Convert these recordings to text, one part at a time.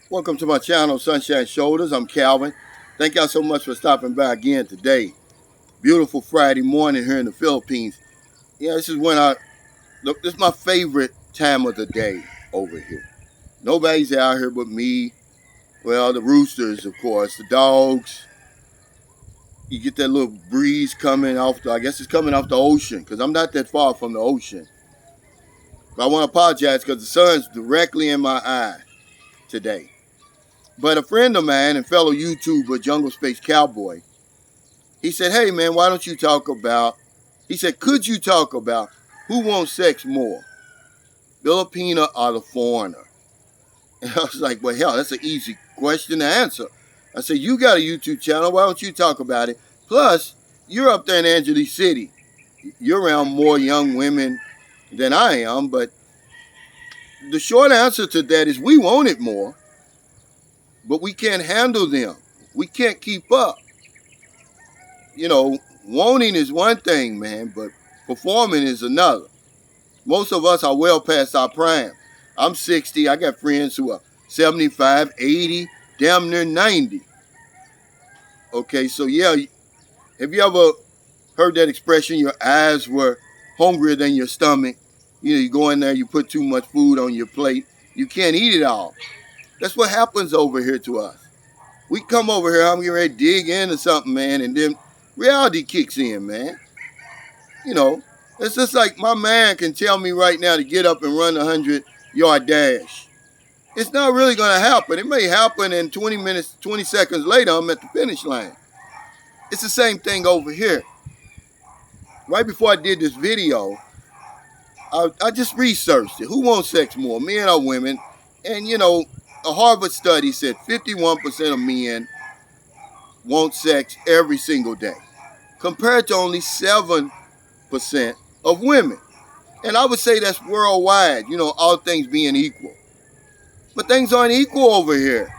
Welcome to my channel, Sunshine Shoulders. I'm Calvin. Thank y'all so much for stopping by again today. Beautiful Friday morning here in the Philippines. Yeah, this is my favorite time of the day over here. Nobody's out here but me. Well, the roosters, of course, the dogs. You get that little breeze coming I guess it's coming off the ocean because I'm not that far from the ocean. But I want to apologize because the sun's directly in my eye today. But a friend of mine and fellow YouTuber, Jungle Space Cowboy, he said, hey man, why don't you talk about, he said, could you talk about who wants sex more, Filipina or the foreigner? And I was like, well, hell, that's an easy question to answer. I said, you got a YouTube channel, why don't you talk about it? Plus, you're up there in Angeles City. You're around more young women than I am, but the short answer to that is we want it more. But we can't handle them. We can't keep up. You know, wanting is one thing, man, but performing is another. Most of us are well past our prime. I'm 60. I got friends who are 75, 80, damn near 90. Okay, so yeah, have you ever heard that expression, your eyes were hungrier than your stomach? You know, you go in there, you put too much food on your plate. You can't eat it all. That's what happens over here to us. We come over here, I'm getting ready to dig into something, man, and then reality kicks in, man. You know, it's just like my man can tell me right now to get up and run a 100-yard dash. It's not really going to happen. It may happen and 20 minutes, 20 seconds later, I'm at the finish line. It's the same thing over here. Right before I did this video, I just researched it. Who wants sex more, men or women? And, you know, a Harvard study said 51% of men want sex every single day, compared to only 7% of women. And I would say that's worldwide, you know, all things being equal. But things aren't equal over here.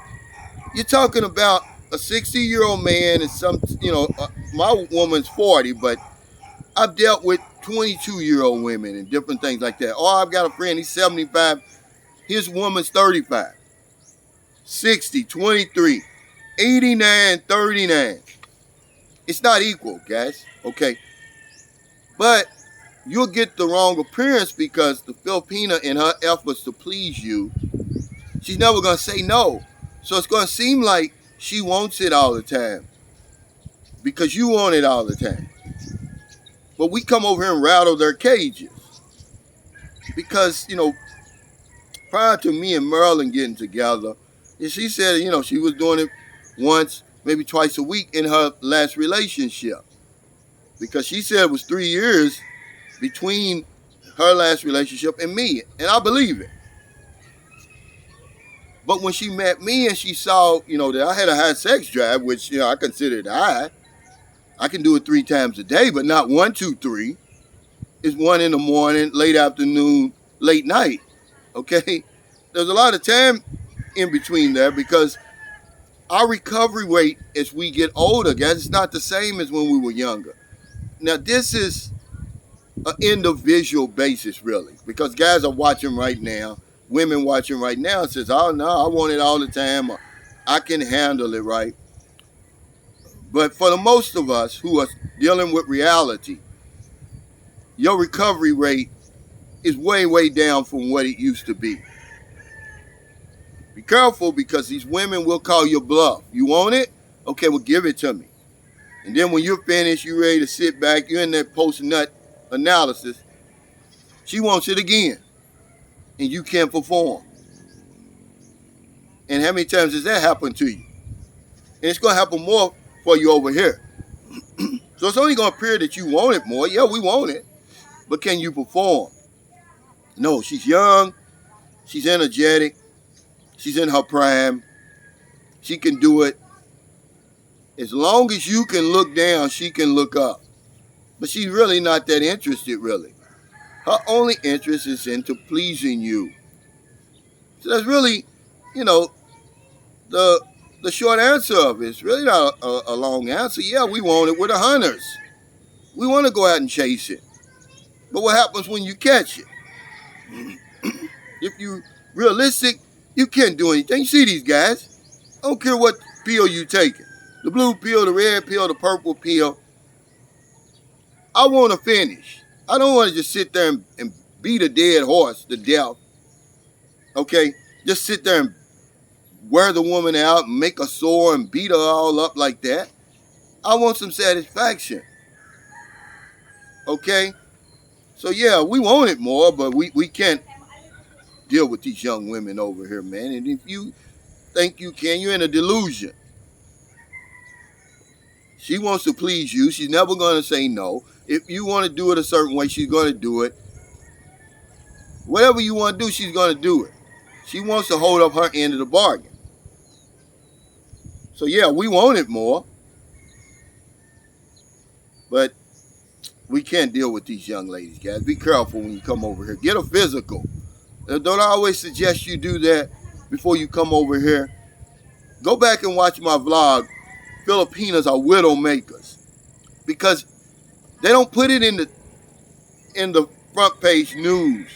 You're talking about a 60-year-old man and some, you know, my woman's 40, but I've dealt with 22-year-old women and different things like that. Or I've got a friend, he's 75, his woman's 35. 60, 23, 89, 39. It's not equal, guys, okay? But you'll get the wrong appearance because the Filipina, in her efforts to please you, she's never going to say no. So it's going to seem like she wants it all the time because you want it all the time. But we come over here and rattle their cages because, you know, prior to me and Merlin getting together, and she said, you know, she was doing it once, maybe twice a week in her last relationship. Because she said it was 3 years between her last relationship and me. And I believe it. But when she met me and she saw, you know, that I had a high sex drive, which, you know, I considered high. I can do it 3 times a day, but not 1, 2, 3. It's 1 in the morning, late afternoon, late night. Okay? There's a lot of time in between there because our recovery rate as we get older, guys, it's not the same as when we were younger. Now, this is an individual basis, really, because guys are watching right now, women watching right now, and says, oh, no, I want it all the time, or I can handle it, right? But for the most of us who are dealing with reality, your recovery rate is way, way down from what it used to be. Be careful because these women will call your bluff. You want it? Okay, well, give it to me. And then when you're finished, you're ready to sit back, you're in that post-nut analysis, she wants it again. And you can't perform. And how many times has that happened to you? And it's going to happen more for you over here. So it's only going to appear that you want it more. Yeah, we want it. But can you perform? No, she's young. She's energetic. She's in her prime. She can do it. As long as you can look down, she can look up. But she's really not that interested, really. Her only interest is into pleasing you. So that's really, you know, the short answer of it. It's really not a long answer. Yeah, we want it. We're the hunters. We want to go out and chase it. But what happens when you catch it? If you're realistic, You can't do anything. You see these guys. I don't care what pill you taking. The blue pill, the red pill, the purple pill. I want to finish. I don't want to just sit there and beat a dead horse to death. Okay? Just sit there and wear the woman out and make her sore and beat her all up like that. I want some satisfaction. Okay? So yeah, we want it more, but we can't deal with these young women over here, man. And if you think you can, you're in a delusion. She wants to please you. She's never going to say no. If you want to do it a certain way, she's going to do it. Whatever you want to do, she's going to do it. She wants to hold up her end of the bargain. So yeah, we want it more. But we can't deal with these young ladies, guys. Be careful when you come over here. Get a physical. Don't I always suggest you do that before you come over here? Go back and watch my vlog, Filipinas are widow makers. Because they don't put it in the front page news.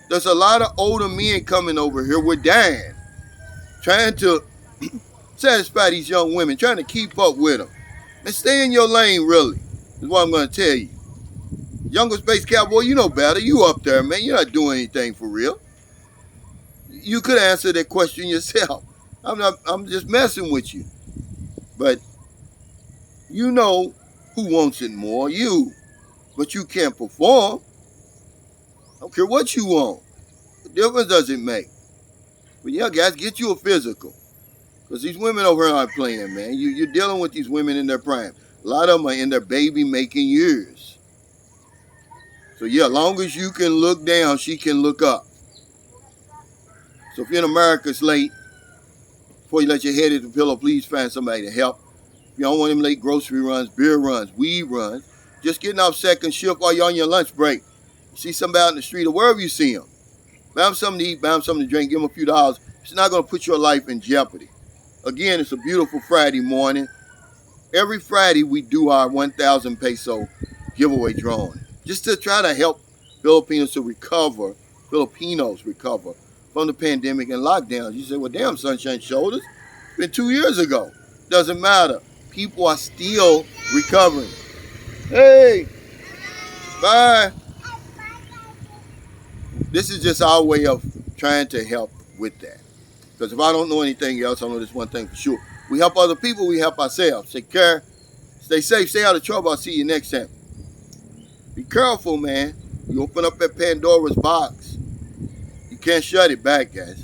There's a lot of older men coming over here with dying, trying to satisfy these young women, trying to keep up with them. And stay in your lane, really, is what I'm going to tell you. Younger Space Cowboy, you know better. You up there, man. You're not doing anything for real. You could answer that question yourself. I'm just messing with you. But you know who wants it more, you. But you can't perform. I don't care what you want. What difference does it make? But yeah, guys, get you a physical. Because these women over here aren't playing, man. You're dealing with these women in their prime. A lot of them are in their baby-making years. So yeah, as long as you can look down, she can look up. So if you're in America, it's late. Before you let your head hit the pillow, please find somebody to help. If you don't want them late grocery runs, beer runs, weed runs, just getting off second shift while you're on your lunch break. You see somebody out in the street or wherever you see them. Buy them something to eat, buy them something to drink, give them a few dollars. It's not going to put your life in jeopardy. Again, it's a beautiful Friday morning. Every Friday we do our 1,000 peso giveaway drawing. Just to try to help Filipinos recover from the pandemic and lockdowns. You say, well, damn, Sunshine Shoulders, it's been 2 years ago. Doesn't matter. People are still recovering. Hey, bye. This is just our way of trying to help with that. Because if I don't know anything else, I know this one thing for sure. We help other people, we help ourselves. Take care. Stay safe. Stay out of trouble. I'll see you next time. Be careful, man. You open up that Pandora's box. You can't shut it back, guys.